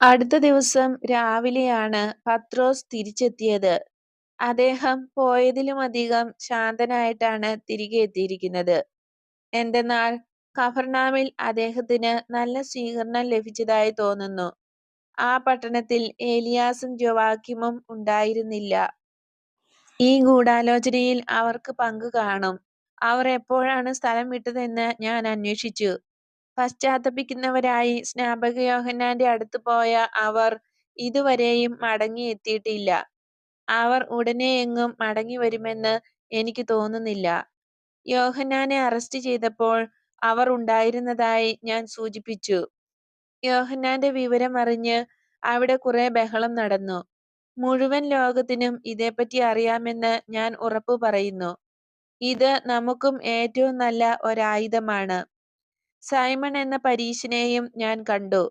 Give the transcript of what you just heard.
അടുത്ത ദിവസം രാവിലെയാണ് പത്രോസ് തിരിച്ചെത്തിയത്. അദ്ദേഹം പോയതിലുമധികം ശാന്തനായിട്ടാണ് തിരികെ എത്തിയിരിക്കുന്നത്. എന്തെന്നാൽ കഫർനാമിൽ അദ്ദേഹത്തിന് നല്ല സ്വീകരണം ലഭിച്ചതായി തോന്നുന്നു. ആ പട്ടണത്തിൽ ഏലിയാസും ജോവാക്കിമും ഉണ്ടായിരുന്നില്ല. ഈ ഗൂഢാലോചനയിൽ അവർക്ക് പങ്കു കാണും. അവർ എപ്പോഴാണ് സ്ഥലം വിട്ടതെന്ന് ഞാൻ അന്വേഷിച്ചു. പശ്ചാത്തപിക്കുന്നവരായി സ്നാപക യോഹന്നാന്റെ അടുത്ത് പോയ അവർ ഇതുവരെയും മടങ്ങിയെത്തിയിട്ടില്ല. അവർ ഉടനെ എങ്ങും മടങ്ങിവരുമെന്ന് എനിക്ക് തോന്നുന്നില്ല. യോഹന്നാനെ അറസ്റ്റ് ചെയ്തപ്പോൾ അവർ ഉണ്ടായിരുന്നതായി ഞാൻ സൂചിപ്പിച്ചു. യോഹന്നാന്റെ വിവരമറിഞ്ഞ് അവിടെ കുറെ ബഹളം നടന്നു. മുഴുവൻ ലോകത്തിനും ഇതേപ്പറ്റി അറിയാമെന്ന് ഞാൻ ഉറപ്പു പറയുന്നു. ഇത് നമുക്കും ഏറ്റവും നല്ല ഒരായുധമാണ്. സൈമൺ എന്ന പരീശനെയും ഞാൻ കണ്ടു.